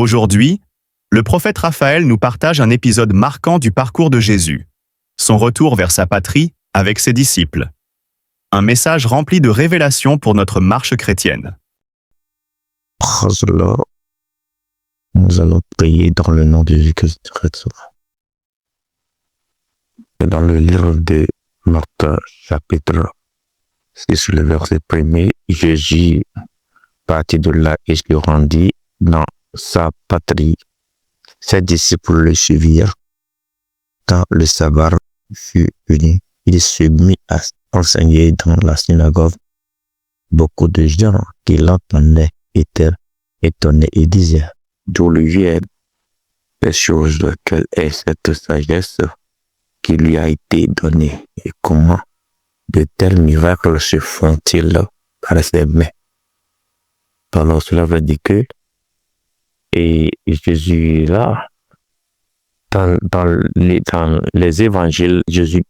Aujourd'hui, le prophète Raphaël nous partage un épisode marquant du parcours de Jésus, son retour vers sa patrie avec ses disciples. Un message rempli de révélations pour notre marche chrétienne. Praise the Lord. Nous allons prier dans le nom de Jésus-Christ. Dans le livre de Marc, chapitre 6, le verset 1er, Jésus partit de là et se rendit dans sa patrie. Ses disciples le suivirent. Quand le sabbat fut venu, il se mit à enseigner dans la synagogue. Beaucoup de gens qui l'entendaient étaient étonnés et disaient: d'où lui viennent ces choses? Quelle est cette sagesse qui lui a été donnée? Et comment de tels miracles se font-ils par ses mains? Alors cela veut dire que Jésus là, dans les évangiles, Jésus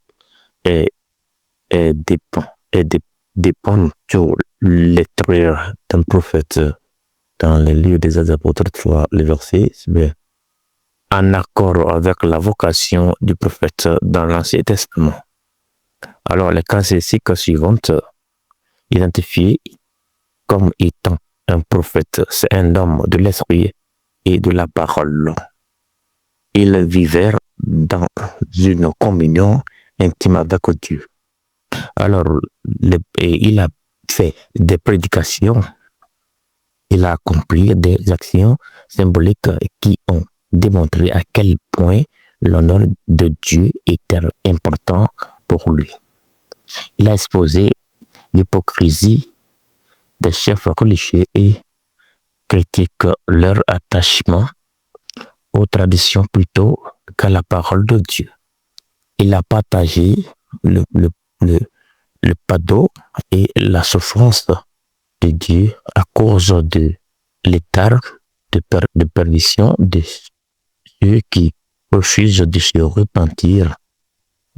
dépend sur l'écriture d'un prophète. Dans les livres des apôtres 3, le verset, c'est en accord avec la vocation du prophète dans l'Ancien Testament. Alors, les caractéristiques suivantes identifiées comme étant un prophète, c'est un homme de l'esprit et de la parole. Il vivait dans une communion intime avec Dieu. Alors, il a fait des prédications, il a accompli des actions symboliques qui ont démontré à quel point l'honneur de Dieu était important pour lui. Il a exposé l'hypocrisie des chefs religieux et critique leur attachement aux traditions plutôt qu'à la parole de Dieu. Il a partagé le fardeau et la souffrance de Dieu à cause de l'état de perdition de ceux qui refusent de se repentir.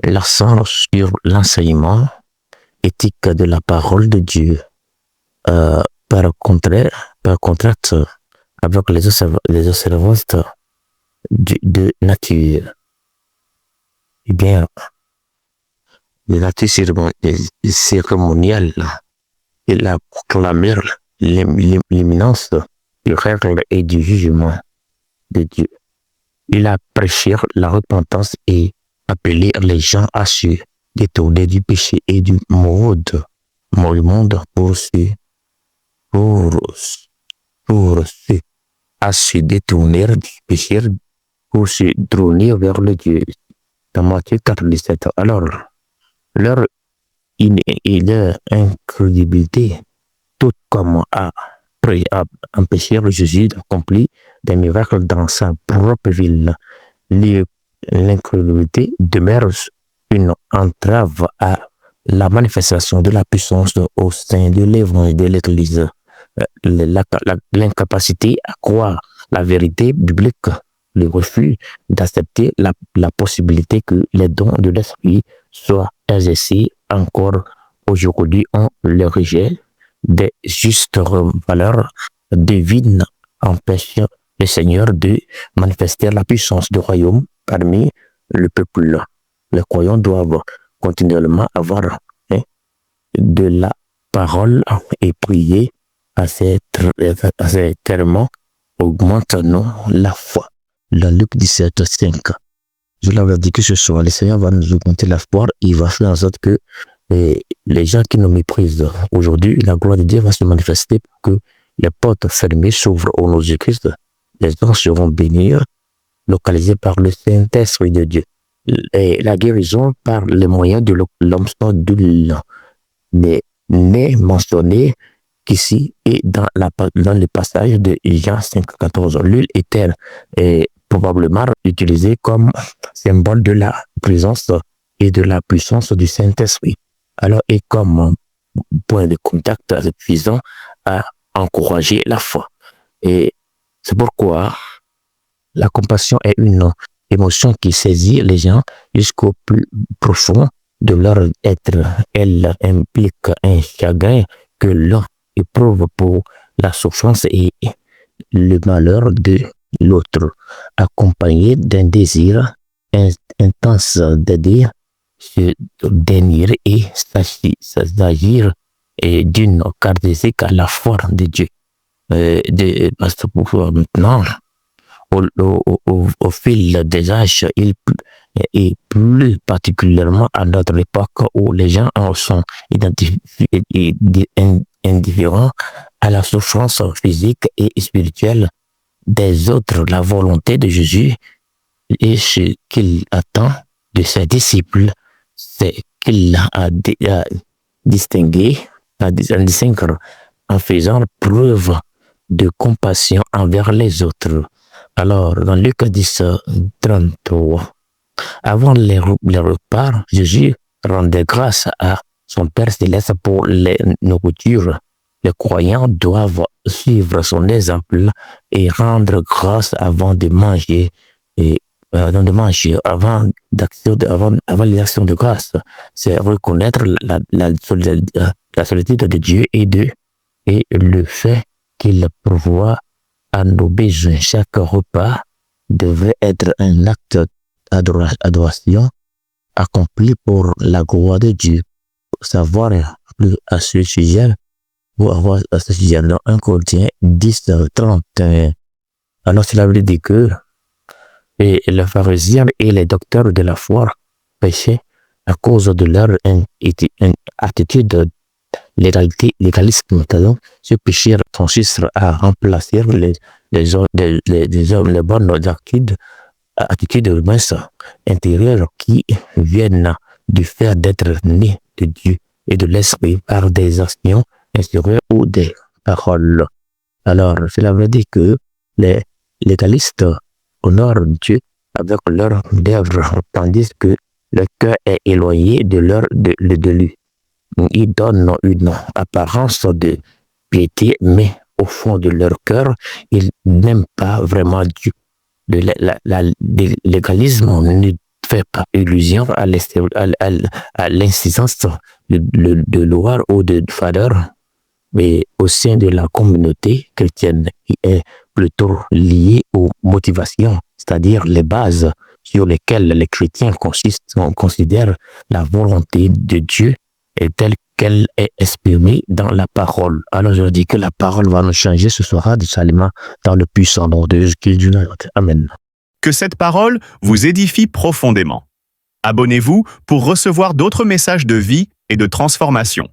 L'accent sur l'enseignement éthique de la parole de Dieu, par contraste avec les observances de nature. Eh bien, les natures cérémoniales, il a proclamé l'imminence du règle et du jugement de Dieu. Il a prêché la repentance et appelé les gens à se détourner du péché et du monde à se détourner du péché pour se tourner vers le Dieu. Dans Matthieu 4:17. Alors, leur incrédulité, tout comme après empêcher Jésus d'accomplir des miracles dans sa propre ville, l'incrédulité demeure une entrave à la manifestation de la puissance au sein de l'évangile de l'Église. L'incapacité à croire la vérité biblique, le refus d'accepter la possibilité que les dons de l'esprit soient exercés encore aujourd'hui, on le rejet des justes valeurs divines empêchent le Seigneur de manifester la puissance du royaume parmi le peuple. Les croyants doivent continuellement avoir de la parole et prier à ces termes augmente-nous la foi. Dans Luc 17:5. Je l'avais dit que ce soir, le Seigneur va nous augmenter la foi. Il va faire en sorte que les gens qui nous méprisent aujourd'hui, la gloire de Dieu va se manifester pour que les portes fermées s'ouvrent au nom de Jésus-Christ. Les gens seront bénis, localisés par le Saint-Esprit de Dieu. Et la guérison par les moyens de l'onction d'huile n'est mentionnée qu'ici et dans le passage de Jean 5:14. L'huile était probablement utilisée comme symbole de la présence et de la puissance du Saint-Esprit. Alors, et comme point de contact suffisant à encourager la foi. Et c'est pourquoi la compassion est une émotion qui saisit les gens jusqu'au plus profond de leur être. Elle implique un chagrin que l'on éprouve pour la souffrance et le malheur de l'autre, accompagné d'un désir intense d'aider, se dénier et s'agir d'une caractéristique à la foi de Dieu. Parce que maintenant, au fil des âges, et plus particulièrement à notre époque où les gens sont indifférents à la souffrance physique et spirituelle des autres, la volonté de Jésus et ce qu'il attend de ses disciples, c'est qu'il a distingué, en faisant preuve de compassion envers les autres. Alors, dans Luc 10, 33, avant les repas, Jésus rendait grâce à son Père céleste pour les nourritures. Les croyants doivent suivre son exemple et rendre grâce avant de manger avant les actions de grâce. C'est reconnaître la solitude de Dieu et le fait qu'il pourvoit à nos besoins. Chaque repas devrait être un acte d'adoration accompli pour la gloire de Dieu. Pour savoir plus à ce sujet, dans 1 Corinthiens 10, 31. Alors cela veut dire que les pharisiens et les docteurs de la foi péchaient à cause de leur attitude légalisme. Ce péché consiste à remplacer les bonnes attitudes intérieures qui viennent du fait d'être né de Dieu et de l'esprit par des actions extérieures ou des paroles. Alors, cela veut dire que les légalistes honorent Dieu avec leurs œuvres, tandis que le cœur est éloigné de lui. Ils donnent une apparence de piété, mais au fond de leur cœur, ils n'aiment pas vraiment Dieu. Le légalisme ne fait pas illusion à l'insistance de loi ou de faveur, mais au sein de la communauté chrétienne qui est plutôt liée aux motivations, c'est-à-dire les bases sur lesquelles les chrétiens considèrent la volonté de Dieu et telle qu'elle est exprimée dans la parole. Alors je dis que la parole va nous changer, ce sera du salement dans le puissant nom de Jésus-Christ. Amen. Que cette parole vous édifie profondément. Abonnez-vous pour recevoir d'autres messages de vie et de transformation.